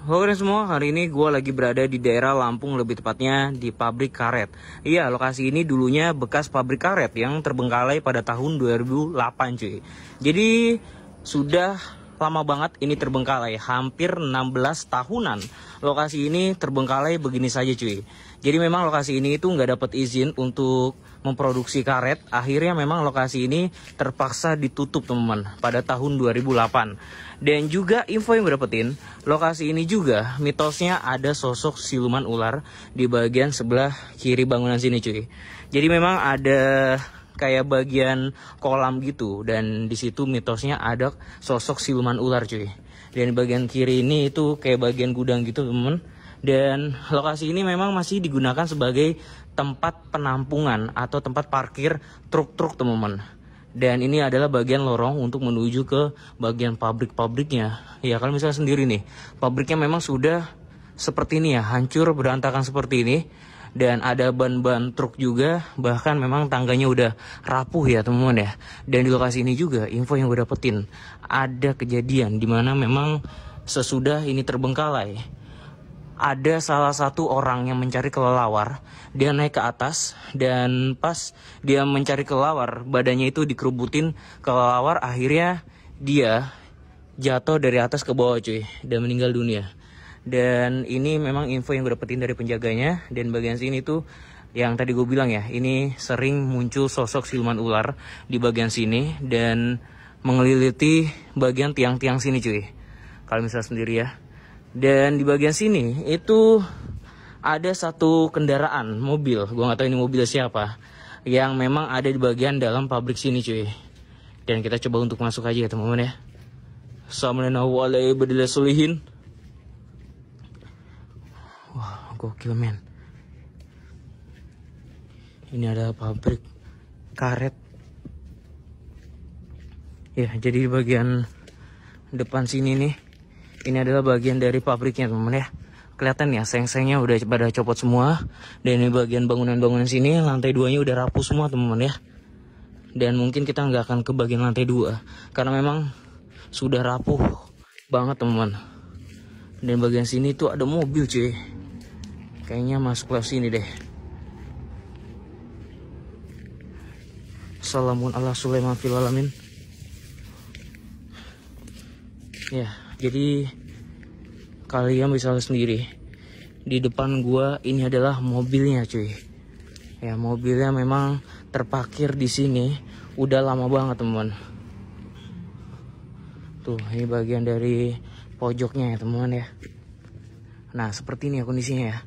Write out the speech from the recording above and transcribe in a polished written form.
Halo semua, hari ini gue lagi berada di daerah Lampung, lebih tepatnya di pabrik karet. Iya, lokasi ini dulunya bekas pabrik karet yang terbengkalai pada tahun 2008 cuy. Jadi sudah lama banget ini terbengkalai, hampir 16 tahunan. Lokasi ini terbengkalai begini saja cuy. Jadi memang lokasi ini itu nggak dapat izin untuk memproduksi karet. Akhirnya memang lokasi ini terpaksa ditutup teman-teman pada tahun 2008. Dan juga info yang gue dapetin, lokasi ini juga mitosnya ada sosok siluman ular di bagian sebelah kiri bangunan sini cuy. Jadi memang ada kayak bagian kolam gitu, dan di situ mitosnya ada sosok siluman ular cuy. Dan di bagian kiri ini itu kayak bagian gudang gitu teman. Dan lokasi ini memang masih digunakan sebagai tempat penampungan atau tempat parkir truk-truk teman-teman. Dan ini adalah bagian lorong untuk menuju ke bagian pabrik-pabriknya. Ya kalau misalnya sendiri nih, pabriknya memang sudah seperti ini ya, hancur berantakan seperti ini. Dan ada ban-ban truk juga, bahkan memang tangganya udah rapuh ya teman-teman ya. Dan di lokasi ini juga info yang gue dapetin, ada kejadian dimana memang sesudah ini terbengkalai, ada salah satu orang yang mencari kelelawar. Dia naik ke atas, dan pas dia mencari kelelawar, badannya itu dikerubutin kelelawar. Akhirnya dia jatuh dari atas ke bawah cuy, dan meninggal dunia. Dan ini memang info yang gue dapetin dari penjaganya. Dan bagian sini tuh yang tadi gue bilang ya, ini sering muncul sosok siluman ular di bagian sini dan mengeliliti bagian tiang-tiang sini cuy, kalau misalnya sendiri ya. Dan di bagian sini itu ada satu kendaraan mobil, gue nggak tahu ini mobil siapa, yang memang ada di bagian dalam pabrik sini cuy. Dan kita coba untuk masuk aja ya teman-teman ya. Assalamualaikum. Wah, gokil men. Ini ada pabrik karet. Ya, jadi di bagian depan sini nih, ini adalah bagian dari pabriknya teman-teman ya. Kelihatan ya, seng-sengnya udah pada copot semua. Dan ini bagian bangunan-bangunan sini, lantai 2-nya udah rapuh semua teman-teman ya. Dan mungkin kita nggak akan ke bagian lantai 2 karena memang sudah rapuh banget teman-teman. Dan bagian sini tuh ada mobil cuy. Kayaknya masuk ke sini deh. Salamun ala Sulaiman fil alamin. Ya, jadi kalian bisa lihat sendiri di depan gua ini adalah mobilnya cuy. Ya, mobilnya memang terparkir di sini udah lama banget teman. Tuh, ini bagian dari pojoknya ya teman ya. Nah, seperti ini ya kondisinya ya.